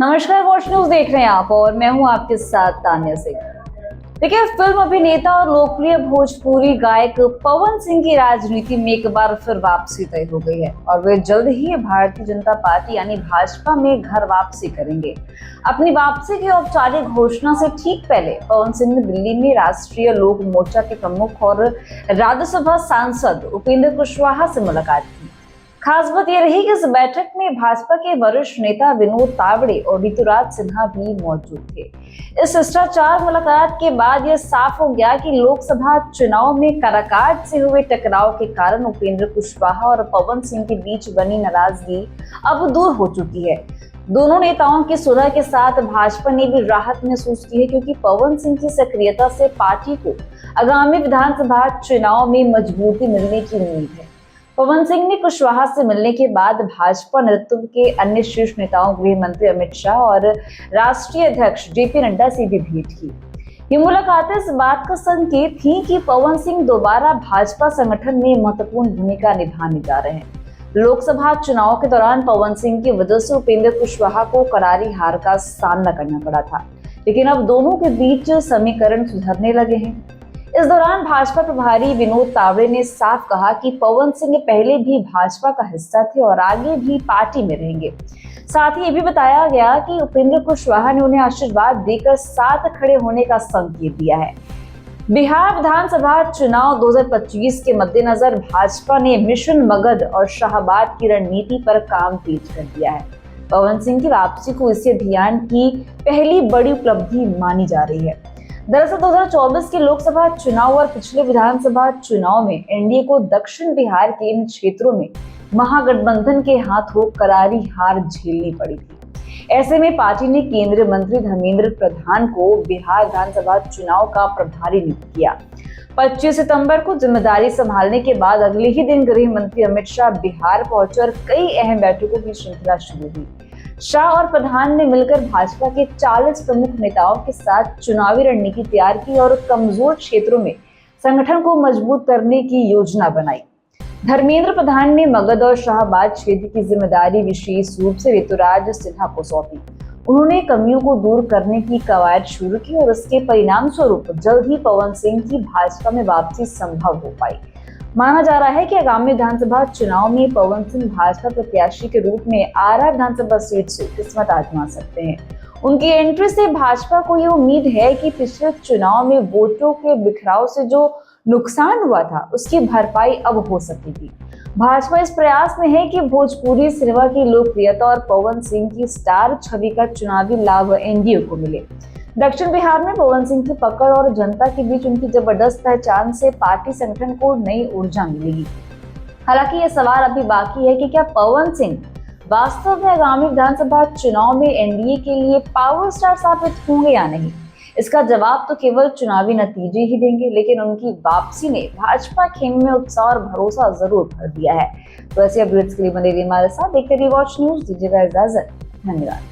नमस्कार, watch news देख रहे हैं आप और मैं हूं आपके साथ तान्या सिंह। देखिए, फिल्म अभिनेता और लोकप्रिय भोजपुरी गायक पवन सिंह की राजनीति में एक बार फिर वापसी तय हो गई है और वे जल्द ही भारतीय जनता पार्टी यानी भाजपा में घर वापसी करेंगे। अपनी वापसी की औपचारिक घोषणा से ठीक पहले पवन सिंह ने दिल्ली में राष्ट्रीय लोक मोर्चा के प्रमुख और राज्यसभा सांसद उपेंद्र कुशवाहा से मुलाकात की। खास बात यह रही कि इस बैठक में भाजपा के वरिष्ठ नेता विनोद तावड़े और ऋतुराज सिन्हा भी मौजूद थे। इस शिष्टाचार मुलाकात के बाद यह साफ हो गया कि लोकसभा चुनाव में काराकाट से हुए टकराव के कारण उपेंद्र कुशवाहा और पवन सिंह के बीच बनी नाराजगी अब दूर हो चुकी है। दोनों नेताओं की सुलह के साथ भाजपा ने भी राहत महसूस की है, क्योंकि पवन सिंह की सक्रियता से पार्टी को आगामी विधानसभा चुनाव में मजबूती मिलने की उम्मीद है। पवन सिंह ने कुशवाहा से मिलने के बाद भाजपा नेतृत्व के अन्य शीर्ष नेताओं, गृह मंत्री अमित शाह और राष्ट्रीय अध्यक्ष जेपी नड्डा से भी भेंट की। ये मुलाकातें इस बात का संकेत थी कि पवन सिंह दोबारा भाजपा संगठन में महत्वपूर्ण भूमिका निभाने जा रहे हैं। लोकसभा चुनाव के दौरान पवन सिंह की वजह से उपेंद्र कुशवाहा को करारी हार का सामना करना पड़ा था, लेकिन अब दोनों के बीच समीकरण सुधरने लगे हैं। इस दौरान भाजपा प्रभारी विनोद तावड़े ने साफ कहा कि पवन सिंह पहले भी भाजपा का हिस्सा थे और आगे भी पार्टी में रहेंगे। साथ ही ये भी बताया गया कि उपेंद्र कुशवाहा ने उन्हें आशीर्वाद देकर साथ खड़े होने का संकेत दिया है। बिहार विधानसभा चुनाव 2025 के मद्देनजर भाजपा ने मिशन मगध और शाहबाद की रणनीति पर काम तेज कर दिया है। पवन सिंह की वापसी को इस अभियान की पहली बड़ी उपलब्धि मानी जा रही है। दरअसल 2024 के लोकसभा चुनाव और पिछले विधानसभा चुनाव में एनडीए को दक्षिण बिहार के इन क्षेत्रों में महागठबंधन के हाथों करारी हार झेलनी पड़ी थी। ऐसे में पार्टी ने केंद्रीय मंत्री धर्मेंद्र प्रधान को बिहार विधानसभा चुनाव का प्रभारी नियुक्त किया। 25 सितंबर को जिम्मेदारी संभालने के बाद अगले ही दिन गृह मंत्री अमित शाह बिहार पहुंचे और कई अहम बैठकों की श्रृंखला शुरू हुई। शाह और प्रधान ने मिलकर भाजपा के 40 प्रमुख नेताओं के साथ चुनावी रणनीति तैयार की और कमजोर क्षेत्रों में संगठन को मजबूत करने की योजना बनाई। धर्मेंद्र प्रधान ने मगध और शाहबाद क्षेत्र की जिम्मेदारी विशेष रूप से ऋतुराज सिन्हा को सौंपी। उन्होंने कमियों को दूर करने की कवायद शुरू की और इसके परिणाम स्वरूप जल्द ही पवन सिंह की भाजपा में वापसी संभव हो पाई। माना जा रहा है कि आगामी विधानसभा चुनाव में पवन सिंह भाजपा प्रत्याशी के रूप में आरा विधानसभा सीट से किस्मत आजमा सकते हैं। उनकी एंट्री से भाजपा को ये उम्मीद है कि पिछले चुनाव में वोटों के बिखराव से जो नुकसान हुआ था उसकी भरपाई अब हो सकेगी। भाजपा इस प्रयास में है कि भोजपुरी सिनेमा की लोकप्रियता और पवन सिंह की स्टार छवि का चुनावी लाभ एनडीए को मिले। दक्षिण बिहार में पवन सिंह की पकड़ और जनता के बीच उनकी जबरदस्त पहचान से पार्टी संगठन को नई ऊर्जा मिलेगी। हालांकि यह सवाल अभी बाकी है कि क्या पवन सिंह वास्तव में आगामी विधानसभा चुनाव में एनडीए के लिए पावर स्टार साबित होंगे या नहीं। इसका जवाब तो केवल चुनावी नतीजे ही देंगे, लेकिन उनकी वापसी ने भाजपा खेम में उत्साह और भरोसा जरूर भर दिया है। तो ऐसे अपडेट्स के लिए बने रहिए हमारे साथ, देखते रहिए वॉच न्यूज। दीजिएगा इजाजत, धन्यवाद।